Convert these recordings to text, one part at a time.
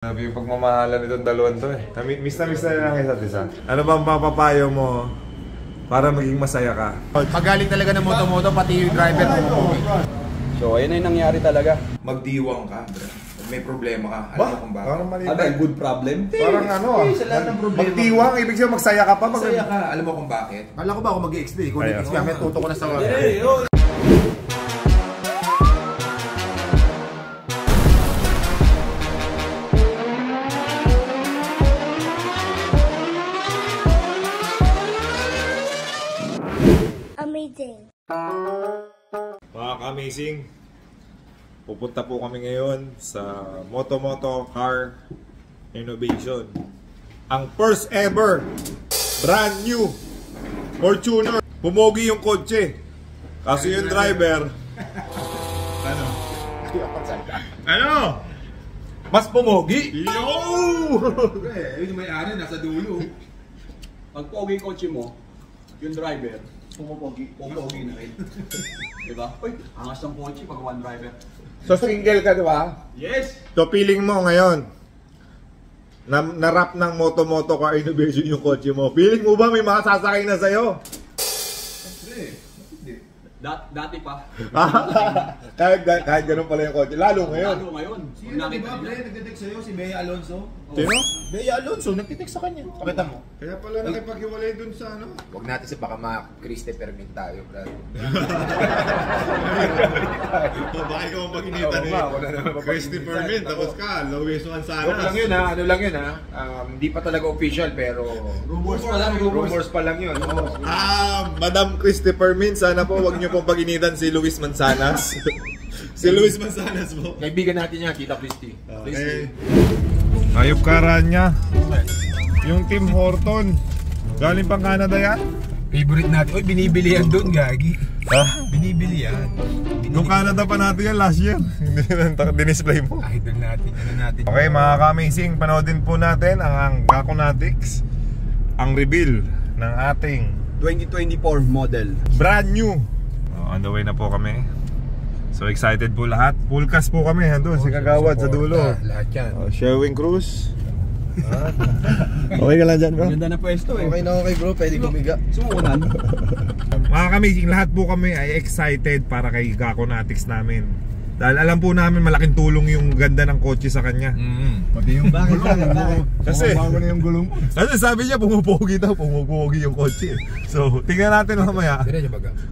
Sabi yung pagmamahalan itong dalawan to eh. Miss na lang isa't isa. Ano bang papapayo mo para maging masaya ka? Magaling talaga ng moto-moto, pati yung driver. So ayun na yung nangyari talaga. Magdiwang ka, bro. May problema ka. Alam mo kung bakit? Parang mali. Ano, good problem? Parang ano ah. Sa lahat ng problema. Magdiwang, ibig sabihin magsaya ka pa. Masaya ka. Alam mo kung bakit? Kala ko ba ako mag-i-explain? Kung i-explain, may tuto ko na sa wala. Amazing. Mga ka-amazing, pupunta po kami ngayon sa Moto Car Innovation. Ang first ever brand new Fortuner. Pumogi yung kotse. Kaso yung driver Ano? Mas pumogi. Yo! Yun yung may-ari, nasa dulo. Pag pogi yung kotse mo, yung driver, pumogi na rin. Diba? Uy, angas ng kotse pag one driver. So single ka, di ba? Yes! So feeling mo ngayon, na-wrap ng Moto Car Innovation yung kotse mo. Feeling mo ba may makasasakay na sa'yo? Dati pa. kahit ganun pala yung kotse. Lalo ngayon. Lalo ngayon. Sino na diba, pre? Nagtitext sa'yo, si Bea Alonso. Sino? Bea Alonso, nagtitext sa kanya. Pakita mo. Kaya pala nakipaghiwalay dun sa ano. Huwag natin sa baka ma-Christopher Min tayo, bro. Baka ikaw ang pag-initan eh. Christopher Min, tapos ka, Luis Manzanas. Joke lang yun ha, ano lang yun ha. Hindi pa talaga official pero Rumors pa lang, rumors pa lang yun. Madam Christopher Min, sana po wag niyo pong pag-initan si Luis Manzanas. Si Luis Manzanas po. Kaibigan natin yan, Kita Christie. Okay. Ayop karan niya. Yung Tim Horton. Galing pang Canada yan? Favorite natin. Uy, binibili yan doon, Gagi. Ha? Binibili yan. Nung Canada pa natin yan last year. Hindi dinisplay mo. Idol natin, ano natin. Okay mga ka-amazing, panoodin po natin ang Gaconatics. Ang reveal ng ating 2024 model. brand new. On the way na po kami. So excited po lahat. Full cast po kami doon si Kagawad sa dulo. Lahat yan. Sherwin Cruz. Okay ka lang dyan, bro? Ganda na pwesto eh. Okay na okay bro, pwede gumiga. Sumuunan. Mga kamizing, lahat po kami ay excited para kay Gaconatics namin. Dahil alam po namin malaking tulong yung ganda ng kotse sa kanya. Pati yung Bakit? Kasi bago na yung gulong mo. Kasi sabi niya pumupogi daw, pumupogi yung kotse. So tingnan natin mamaya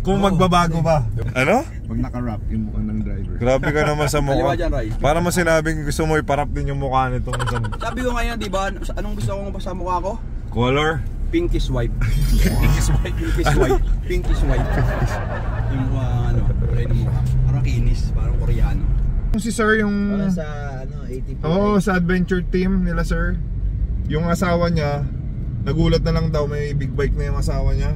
kung magbabago ba. Ano? Pag naka-wrap yung mukha ng driver. Grabe ka naman sa mukha. Kaliwa dyan, Ray. Para mo sinabing gusto mo iparap din yung mukha nitong isang Sabi ko ngayon, di ba, anong gusto kong sa mukha ko? color. Pink is white. Pink is white. Pink is white. Pink is white. Yung ano, kulay ng mukha. Parang kinis, parang Koreano. Si sir yung Sa ano, ATP. Oo, sa adventure team nila sir. Yung asawa niya nagulat na lang daw may big bike na yung asawa niya.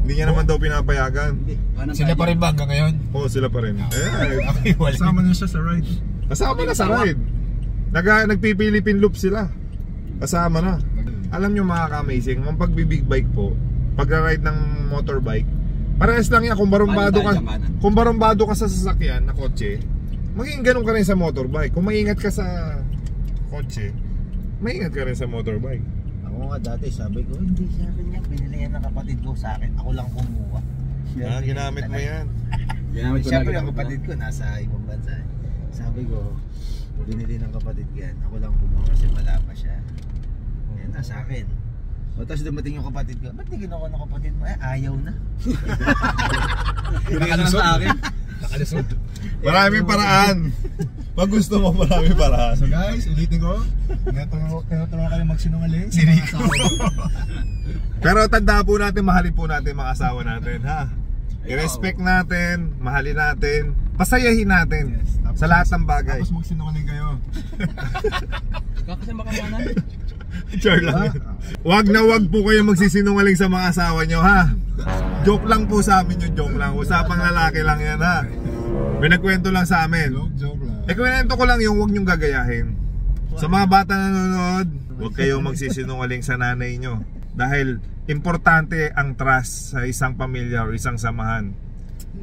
Hindi niya naman daw pinapayagan. Sila pa rin ba hanggang ngayon? Oo, sila pa rin. Kasama na siya sa ride. Kasama na sa ride. Nagpipilipin loop sila. Kasama na. Alam nyo mga ka-amazing, ang pagbibig bike po, pag-ride ng motorbike, parehas lang yan kung barumbado ka sa sasakyan na kotse, maging ganun ka rin sa motorbike. Kung maingat ka sa kotse, maingat ka rin sa motorbike. Ako nga dati sabi ko, hindi sa akin yan. Binili yan ng kapatid ko sa akin. Ako lang kumuha. Ginamit mo yan. Siyempre ang kapatid ko nasa ibang bansa. Sabi ko, binili ng kapatid ko yan. Ako lang kumuha kasi wala pa siya. Yan na sa akin. O tapos dumating yung kapatid ko, ba't di ginawa ng kapatid mo? Ayaw na. Nakalusot sa akin. Nakalusot. Maraming paraan. Pag gusto mo, maraming paraan. So guys, ulitin ko. Tinutulungan kayo magsinungaling. Si Rico. Pero tanda po natin, mahalin po natin mga asawa natin, ha? I-respect natin, mahalin natin, pasayahin natin sa lahat ng bagay. Tapos magsinungaling kayo. Kakasama ka muna. Char lang. Wag na wag po kayo magsisinungaling sa mga asawa nyo, ha? Joke lang po sa amin yung joke lang. Usapang lalaki lang yan, ha? Pinagkwento lang sa amin. Joke lang. Kwento ko lang yung wag nyong gagayahin. Sa mga bata na nanonood, wag kayong magsisinungaling sa nanay nyo. Dahil importante ang trust sa isang pamilya o isang samahan.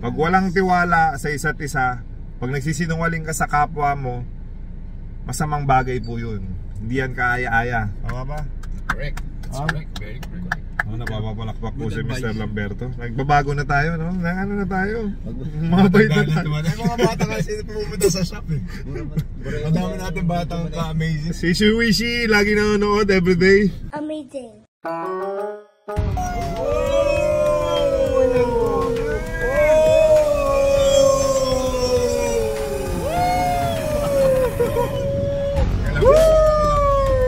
Pag walang tiwala sa isa't isa, pag nagsisinungaling ka sa kapwa mo, masamang bagay po yun. Hindi yan kaaya-aya. Tama ba? Correct. That's correct. Very correct. Napapapalakpak po si Mr. Lamberto. Nagbabago na tayo, no? Ano na tayo? Mabait na tayo. Mga bata kasi pumunta sa shop eh. Ang dami natin batang ka-amazing. Si Shuishi, lagi nanonood everyday. Amazing.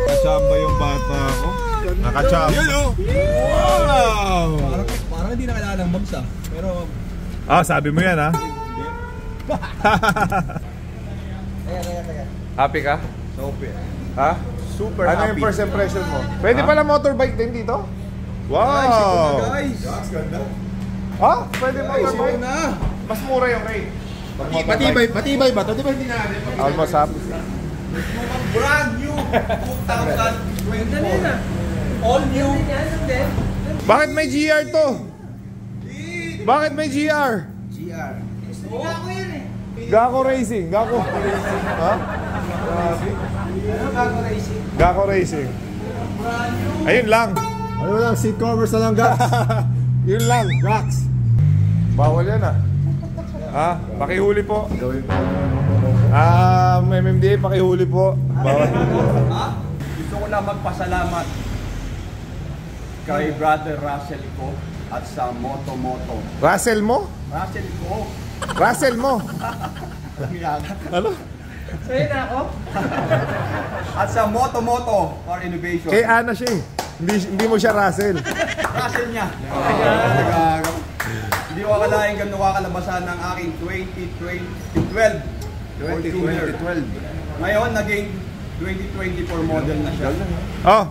Nakachamba yung bata ko. Nakachamba. Yun oh! Wow! Parang hindi na kailangan ng mags ah. Pero... Sabi mo yan ha? Happy ka? Super. Ha? Super Ano happy. yung first impression mo? Pwede pala motorbike din dito? Wow! Guys! Ha? Pwede motorbike? na! Mas mura yung rate. Matibay ba? Di ba hindi natin? Almost up. Brand new 2020. All new. Bakit may GR to? Bakit may GR? GR. Gako Racing. Gako. Ha? Gago Racing? Gako Racing. Ayun lang. Ano lang, seat covers na lang, Gax. Yun lang. Gax. Bawal yan ah. Ha? Pakihuli po. MMDA, pakihuli po. Bawal. Gusto ko lang magpasalamat kay Brother Russell ko at sa Moto. Russell mo? Russell ko. Russell mo? Ano? Sa'yo na ako? At sa Moto for Innovation. Kay Ana siya eh. Hindi mo siya Russell. Russell niya. Hindi ko akalain ganun kakalabasan ng aking 2012. Ngayon, naging 2024 model na siya.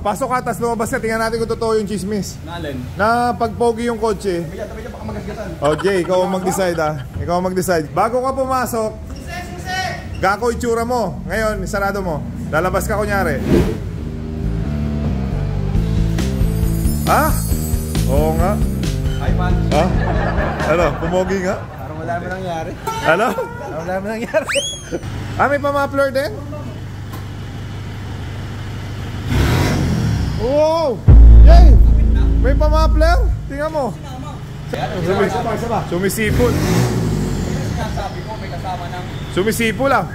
Pasok ka, tas lumabas na. Tingnan natin kung totoo yung chismis. Nalin. Na pag pogi yung kotse. Tabi baka magasgasan. Jay, ikaw ang mag-decide ah. Ikaw ang mag-decide. Bago ka pumasok, Gako itsura mo. Ngayon, sarado mo. Lalabas ka kunyari. Ha? Oo nga. Hi man. Ha? Ano? Pumogi nga? Parang wala mo nangyari. Ano? Parang wala mo nangyari. May pamapler din? Wow! Yay! May pamapler? Tingnan mo. Sumisipol. Sabi ko, may kasama ng... Sumisipol lang.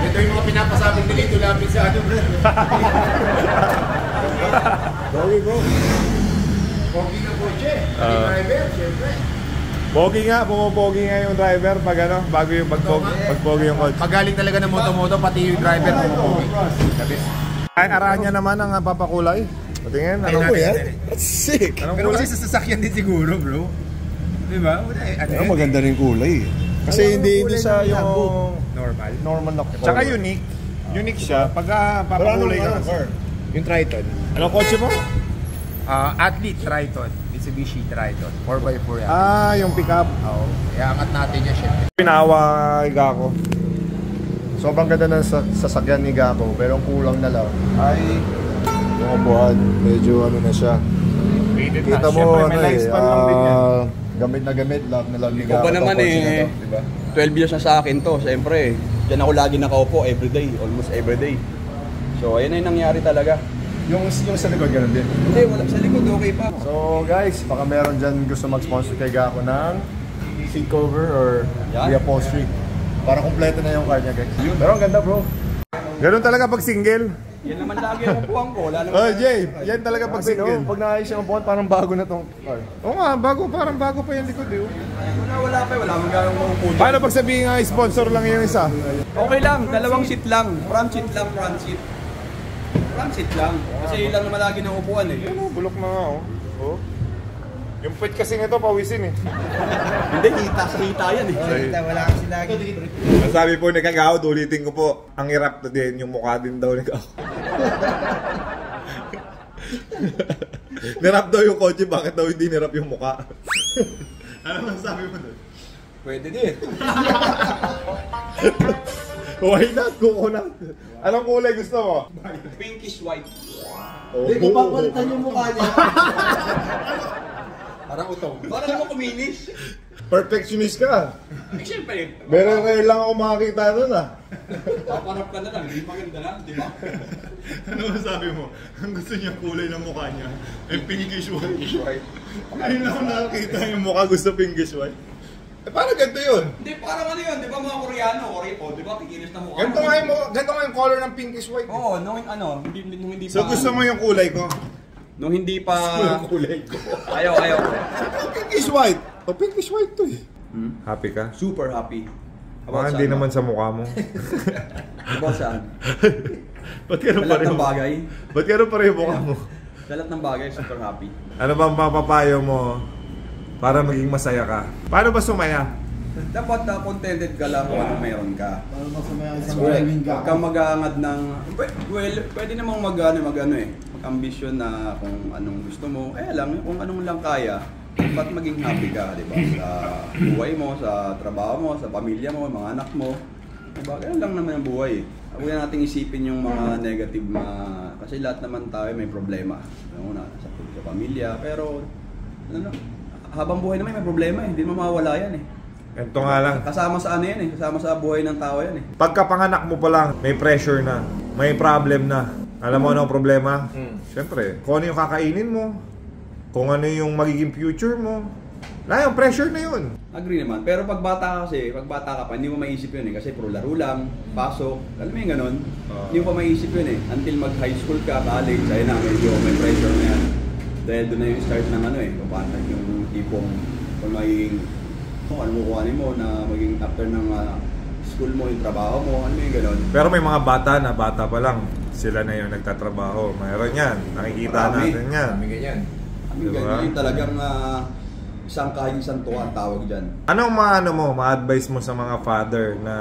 Ito yung mga pinapasabing dito lapit sa ano, bro. Pogi bro. Pogi na kotse. Driver, syempre. Pogi nga, pumopogi nga yung driver pag ano, bago yung pagpogi yung kotse. Pagaling talaga ng moto, pati yung driver pumopogi. Ay, Aranya naman ang papakulay. Patingin, ano po yan? That's sick. Anong Pero kulay? kasi sa sasakyan din siguro, bro. Diba? Ano maganda rin kulay. Kasi hindi siya yung Normal na tsaka unique. Unique siya pagka papakulay ka. Yung Triton. Anong kotse mo? Athlete Triton. Mitsubishi Triton. 4x4 yan. Yung pickup. Oo. Iangat natin yan, syempre. Pinawa kay Gako. Sobrang ganda ng sasakyan ni Gako, pero ang kulang na lang ay yung upuan. Medyo ano na siya. Kita mo Siyempre, ano may lifespan lang din yan. gamit na gamit, love na love ni Ikaw Gako. ba naman tong kotse eh, na to, diba? 12 years na sa akin to, siyempre. Diyan ako lagi nakaupo, everyday, almost everyday. So, ayun na yung nangyari talaga. Yung sa likod ganun din. Hindi, wala sa likod, okay pa. So guys, baka meron dyan gusto mag-sponsor kay Gako ng seat cover or Yan. reupholstery. Para kompleto na yung car niya guys. Pero ang ganda bro. Ganun talaga pag single. Yan naman lagi ang upuan ko, wala naman. Oh, Jay, yan talaga pag single. Pag naayos yung upuan, parang bago na tong car. Oo nga, parang bago pa yung likod eh. Wala pa, wala mong gano'ng maupo dyan. Paano pag sabihin nga sponsor lang yung isa? Okay lang, dalawang seat lang. Front seat lang, front seat. Front seat lang. Kasi yun lang naman lagi ng upuan eh. Ano, bulok na nga oh. Oh. Yung puwet kasi nito pawisin eh. Hindi, hita sa hita yan eh. Wala kasi lagi. Sabi po ni Kagao, ulitin ko po, ang hirap na din yung mukha din daw ni Kagao. Nirap daw yung kotse, bakit daw hindi nirap yung mukha? Ano man sabi mo doon? Pwede din. Why not? Coconut. Anong kulay gusto mo? Pinkish white. Oh. Hindi, kung papalitan yung mukha niya. Parang utong. Para naman kuminis. Perfectionist ka. Eh, siyempre. Pero ngayon lang ako makakita nun ah. Paparap ka na lang, hindi maganda lang, di ba? Ano masabi mo? Ang gusto niya kulay ng mukha niya ay pinkish white. Ngayon lang ako nakakita yung mukha gusto pinkish white. Eh parang ganito yun. Hindi, parang ano yun, di ba mga Koreano, di ba, kikinis na mukha. Ganito nga yung color ng pinkish white. Oo, nung hindi pa. So gusto mo yung kulay ko? Nung hindi pa. Yung kulay ko. Ayaw. Pinkish white. O pinkish white to eh. Happy ka? Super happy. Baka hindi naman sa mukha mo. About saan? Ba't gano'n Sa lahat ng bagay. Ba't gano'n pa rin yung mukha mo? Sa lahat ng bagay, super happy. Ano bang papapayo mo para maging masaya ka? Paano ba sumaya? Dapat contented ka lang kung ano meron ka. Para masumaya isang driving ka. Huwag kang mag-aangad ng. Well, pwede namang mag-ambisyon na kung anong gusto mo. Lang, kung anong lang kaya. Ba't maging happy ka, di ba? Sa buhay mo, sa trabaho mo, sa pamilya mo, mga anak mo. Diba? Ganun lang naman ang buhay. Huwag na natin isipin yung mga negative na. Kasi lahat naman tayo may problema. Sa pamilya. Pero, habang buhay naman may problema eh. Hindi mo mawawala yan eh. Ito nga lang. Kasama sa ano yan eh. Kasama sa buhay ng tao yan eh. Pagkapanganak mo pa lang, may pressure na. May problem na. Alam mo ano ang problema? Siyempre, kung ano yung kakainin mo, kung ano yung magiging future mo, yung pressure na yun. Agree naman. Pero pag bata ka pa, hindi mo maiisip yun eh. Kasi puro laro lang, pasok, alam mo yung ganun. Hindi mo pa maiisip yun eh. Until mag-high school ka, college, ayun na, medyo may pressure na yan. Dahil doon na yung start ng ano eh. Kung paano yung tipong, kung magiging, ano mo kuhanin mo na maging after ng school mo, yung trabaho mo, ano yung ganun. Pero may mga bata na bata pa lang, sila na yung nagtatrabaho. Mayroon yan. Nakikita natin yan. Kami ganyan. Diba? Ganyan talagang isang kahit isang tuwa ang tawag dyan. Anong ma-advise mo sa mga father na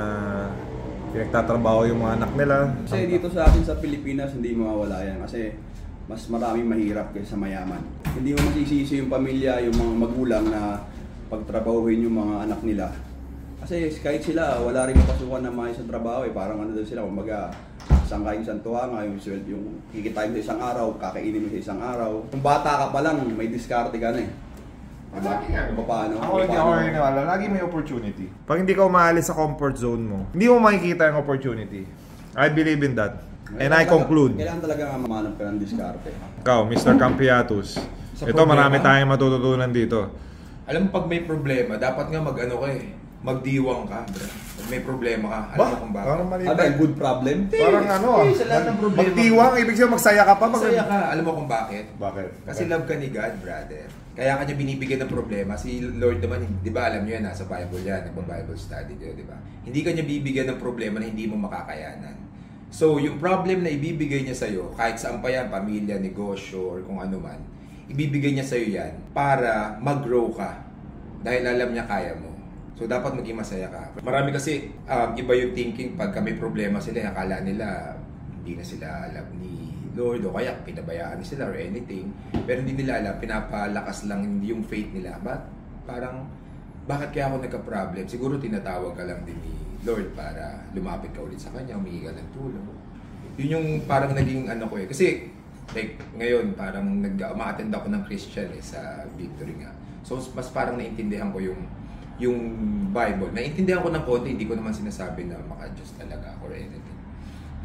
pinagtatrabaho yung mga anak nila? Kasi dito sa atin sa Pilipinas, hindi mawawala yan. Kasi mas maraming mahirap kaysa mayaman. Hindi mo masisisi yung pamilya, yung mga magulang na pagtrabahuhin yung mga anak nila. Kasi kahit sila, wala rin mapasukan na maayos sa trabaho eh. Parang ano daw sila, kumbaga, isang kain isang tuwa nga, yung kikitain mo sa isang araw, kakainin mo sa isang araw. Kung bata ka pa lang, may diskarte ka na eh. Diba? Kung paano? Lagi may opportunity. Pag hindi ka umaalis sa comfort zone mo, hindi mo makikita yung opportunity. I believe in that. And I conclude. Kailangan talaga mamanap ka ng diskarte. Ikaw, Mr. Campiatus. Ito, marami tayong matututunan dito. Alam mo, pag may problema, dapat nga magdiwang ka, bro. Pag may problema ka, alam mo kung bakit. Parang mali. Good problem? Parang sa lahat ng problema. Magdiwang, ibig sabihin magsaya ka pa. Masaya ka. Alam mo kung bakit? Bakit? Kasi love ka ni God, brother. Kaya kanya binibigyan ng problema. Si Lord naman, di ba alam nyo yan, nasa Bible yan, nagpa-Bible study kayo, di ba? Hindi kanya bibigyan ng problema na hindi mo makakayanan. So, yung problem na ibibigay niya sa'yo, kahit saan pa yan, pamilya, negosyo, or kung ano man, ibibigay niya sa'yo yan para mag-grow ka. Dahil alam niya kaya mo. So, dapat maging masaya ka. Marami kasi, iba yung thinking pagka may problema sila, akala nila, hindi na sila alam ni Lord o kaya pinabayaan sila or anything. Pero hindi nila alam, pinapalakas lang yung faith nila. Bakit kaya ako nagka-problem? Siguro tinatawag ka lang din ni Lord para lumapit ka ulit sa Kanya, humingi ka ng tulong. Yun yung parang naging ano ko eh. Kasi like ngayon parang ma-attend ako ng Christian sa Victory nga. So mas parang naintindihan ko yung Bible. Naintindihan ko ng konti, hindi ko naman sinasabi na maka-adjust talaga or anything.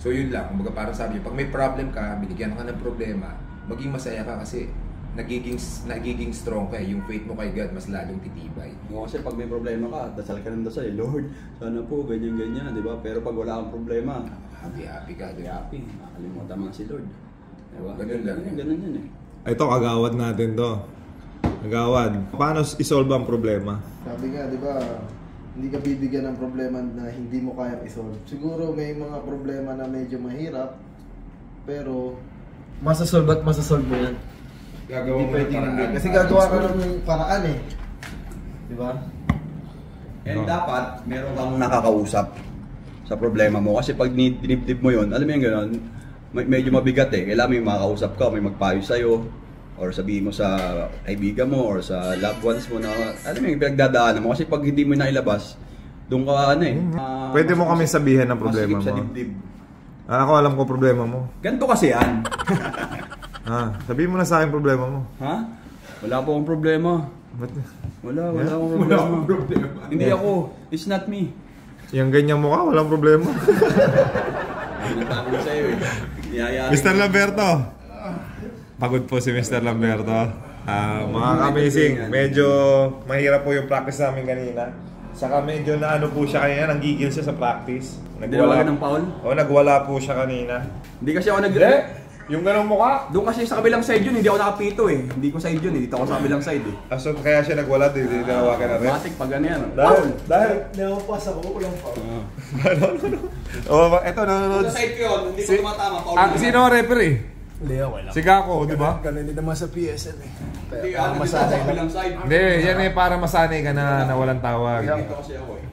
So yun lang, kumbaga parang sabi niyo, pag may problem ka, binigyan ka ng problema, maging masaya ka kasi nagiging strong ka, yung faith mo kay God mas lalong titibay. Kasi pag may problema ka, dasal ka ng dasal Lord, sana po, ganyan-ganyan, di ba? Pero pag wala kang problema, happy ka, di ba? happy, nakalimutan mo si Lord. Di ba? Ganun lang. Ganun yan eh. Ito, kagawad natin to. Kagawad. Paano isolve ang problema? Sabi nga, di ba, hindi ka bibigyan ng problema na hindi mo kayang isolve. Siguro may mga problema na medyo mahirap, pero masasolve at masasolve mo yan. Gagawa Hindi mo ng pwedeng paraan. hindi. Kasi gagawa ka ng paraan eh. Di ba? And dapat, meron kang nakakausap sa problema mo. Kasi pag dinibdib mo yun, alam mo yung gano'n, medyo mabigat eh. Kailangan may makakausap ka, may magpayo sa'yo, or sabihin mo sa kaibigan mo, or sa loved ones mo na, alam mo yung pinagdadaanan mo. Kasi pag hindi mo nailabas, doon ka Pwede mo kami sabihin ng problema sa mo. dibdib. Ako alam ko problema mo. Ganito kasi yan. Sabihin mo na sa akin problema mo. Ha? Wala po akong problema. Wala akong problema. Hindi ako. It's not me. Yung ganyan mukha, walang problema. Nagtago sa'yo eh. Niyayari. Mr. Lamberto. Pagod po si Mr. Lamberto. Mga amazing. Medyo mahirap po yung practice namin kanina. Saka medyo na ano po siya kanina, nanggigil siya sa practice. Dinawa ka ng foul? Oo, nagwala po siya kanina. Hindi kasi ako Yung ganong mukha. Doon kasi sa kabilang side yun, hindi ako nakapito eh. Hindi ko side yun eh. Dito ako sa kabilang side eh. So kaya siya nagwala, dinawagan na rin. Matik pag ano yan. Dahil Nawapas ako, walang foul. eto nanonood. Sa side ko yun, hindi ko tumatama. Foul Sino ang referee? Hindi, wala. Si Gako, di ba? Ganun din naman sa PSL eh. Hindi ako dito sa kabilang side. Hindi, yan eh para masanay ka na walang tawag. Dito kasi ako eh.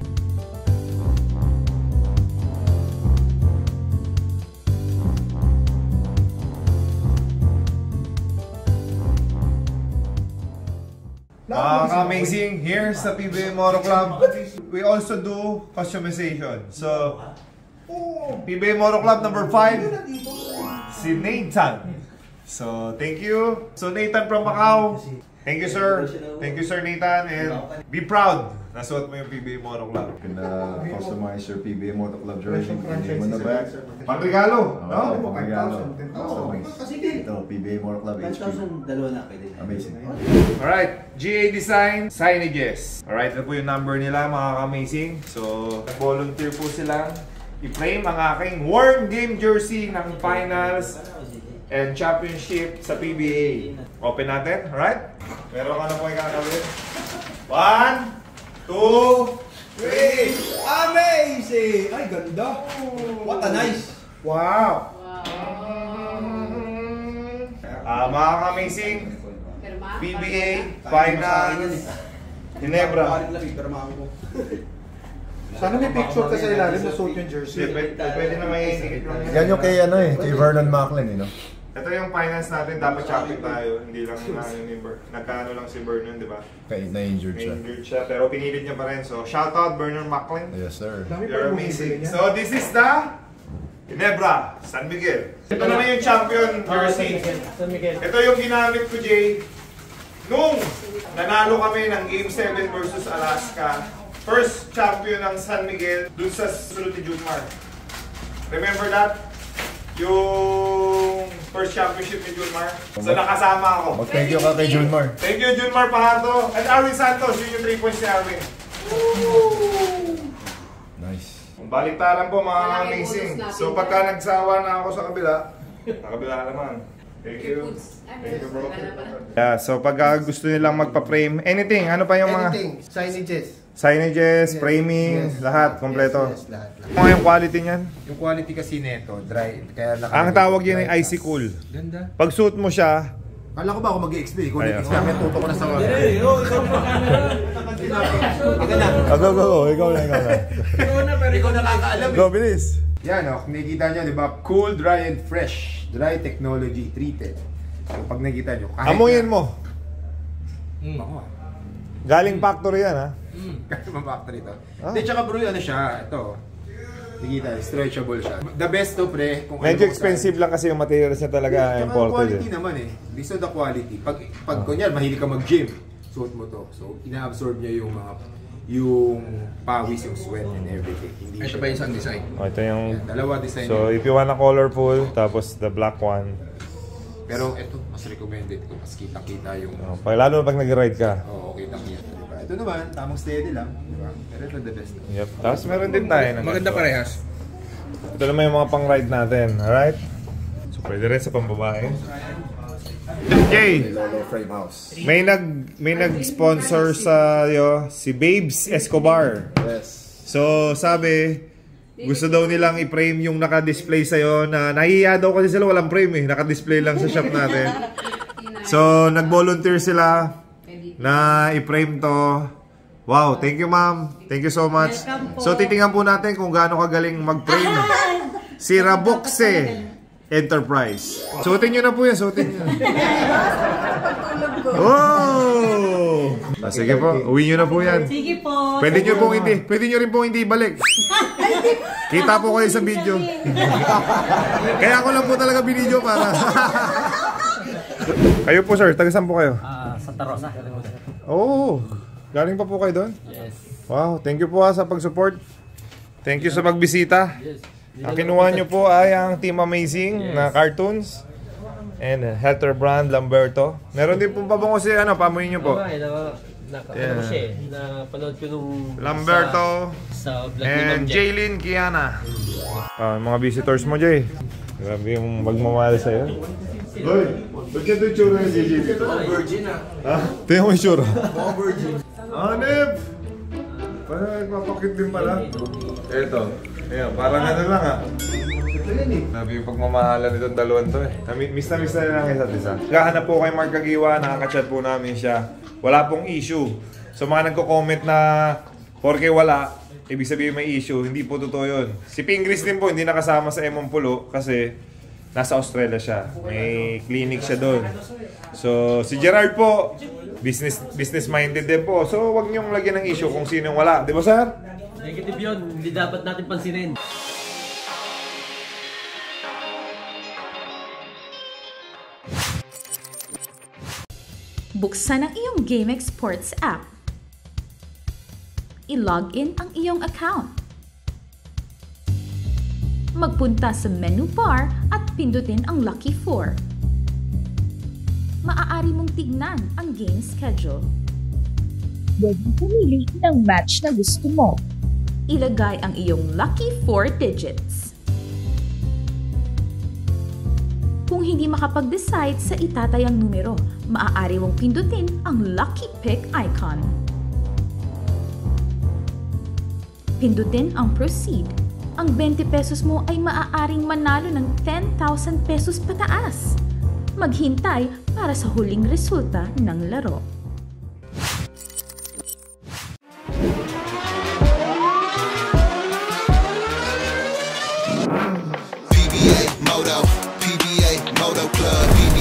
Amazing. Here's the PBA Moto Club. We also do customization. So, PBA Moto Club number 5, si Nathan. So, thank you. So, Nathan from Macau. Thank you, sir. Thank you, sir Nathan. And be proud. Nasuot mo yung PBA Moto Club. You can customize your PBA Moto Club jersey. Name on the back. Pang-regalo, no? Pang-regalo. Ito, PBA Moto Club HP. 5,000 dalawa na pwede. Amazing. Alright, GA Design Signages. Alright, ito po yung number nila, mga amazing. So, volunteer po sila i-frame ang aking worn game jersey ng finals and championship sa PBA. Open natin, alright? Meron ka na po ikakawin. 1, 2, 3. Amazing! Ay, ganda! What a nice! Wow! Mga amazing PBA Finals Ginebra. Sana may picture ka sa ilalim na suot yung jersey. Pwede na may ticket lang Yan yung kay ano kay Vernon Macklin, you know. Ito yung finals natin, dapat champion tayo. Hindi lang nagkaano lang si Vernon, di ba? Kaya na-injured siya. Injured siya, pero pinilit niya pa rin. So, shout out Vernon Macklin. Yes, sir. You're amazing. So, this is the Ginebra, San Miguel. Ito naman yung champion jersey. Ito yung ginamit ko, Jay. Nung nanalo kami ng Game 7 versus Alaska, first champion ng San Miguel dun sa sunod ni Junmar. Remember that? Yung first championship ni Junmar. So nakasama ako. Mag-thank you ka kay Junmar. Thank you, Junmar Pajardo. And Arwin Santos, yun yung 3 points ni Arwin. Nice. Baliktaran po mga amazing. So pagka nagsawa na ako sa kabila, nakabila naman. Thank you. Thank you, bro. Yeah, so pagka gusto nilang magpa-frame, anything, ano pa yung mga signages, framing, lahat, kompleto. Ano yung quality niyan? Yung quality kasi nito, dry, kaya Ang tawag yun ay icy cool. Ganda. Pag suit mo siya, Kala ko ba ako mag-i-explain? Kung Ayun. nag-explain, tuto ko na sa mga. go, ikaw na. Ikaw nakakaalam. Go, bilis. Yan o, kung nakikita nyo, di ba? Cool, dry, and fresh. Dry technology treated. So, pag nakikita nyo, kahit Amuyin mo. Ako Galing factory yan, ha? Kahit mabakta rito. Hindi, tsaka bro, ano siya, ito. Nakikita, stretchable siya. The best to pre. Kung Medyo ano expensive lang kasi yung materials niya talaga Tsaka imported. quality naman eh. Based on the quality. Pag kunyar, mahilig ka mag-gym, suot mo to. So, ina-absorb niya yung mga pawis, yung sweat and everything. Hindi ito ba yung isang design? Oh, ito yung... Yan, dalawa design. So, if you wanna colorful, tapos the black one. Pero ito, mas recommended ko. Mas kita-kita yung... Lalo pag nag-ride ka. Oo, kita-kita. Diba? Ito naman, tamang steady lang. Diba? Pero ito the best. Yep. Tapos meron din tayo. Maganda parehas. Ito naman yung mga pang-ride natin. Alright? So, pwede rin sa pambabae. Okay. Lolo Frame House. May nag-sponsor sa si Babes Escobar. Yes. So, sabi, gusto daw nilang i-frame yung naka-display sa'yo na nahihiya daw kasi sila walang frame eh. Naka-display lang sa shop natin. So, nag-volunteer sila na i-frame to. Wow, thank you ma'am. Thank you so much. So, titingnan po natin kung gaano kagaling mag-frame. Si Raboxe Enterprise. Suotin nyo na po yan, suotin nyo. Oh! Sige po, uwi nyo na po yan. Sige po. Pwede nyo rin pong hindi balik. Kita po kayo sa video. Kaya ako lang po talaga binidyo para... Kayo po sir, taga saan po kayo? Sa Santa Rosa. Oh, galing pa po kayo doon? Yes. Wow, thank you po sa pag-support. Thank you sa pagbisita. Yes. Ang kinuha nyo po ay ang Team Amazing na cartoons. And Helter Brand, Lamberto. Meron din pong pabango si pamuhin nyo po. Napanood ko nung Lamberto sa vlog ni Ma'am and Jay. Jaylin Kiana. Mga visitors mo, Jay. Grabe yung magmamahal sa'yo. Hoy, ba't ka ito yung tsura ni JJ dito? Virgin Ha? Tingnan mo yung tsura. Mga virgin. Nip! Parang nagpapakit din pala. Eto. Ayan, parang ano lang Sabi yung pagmamahalan nitong dalawang to Miss na lang isa't isa. Kahanap po kay Mark Kagiwa, nakaka-chat po namin siya. Wala pong issue. So mga nagko-comment na porke wala, ibig sabihin may issue. Hindi po totoo yun. Si Pingris din po, hindi nakasama sa Emon Pulo kasi nasa Australia siya. May clinic siya doon. So si Gerard po, business minded din po. So wag niyong lagyan ng issue kung sino yung wala. Di ba, sir? Negative yun. Hindi dapat natin pansinin. Buksan ang iyong GameX Sports app. I-log in ang iyong account. Magpunta sa menu bar at pindutin ang Lucky 4. Maaari mong tignan ang game schedule. Pwedeng pumili ng match na gusto mo. Ilagay ang iyong Lucky 4 digits. Kung hindi makapag-decide sa itatayang numero, maaari mong pindutin ang Lucky Pick icon. Pindutin ang Proceed. Ang 20 pesos mo ay maaaring manalo ng 10,000 pesos pataas. Maghintay para sa huling resulta ng laro. PBA Moto Club.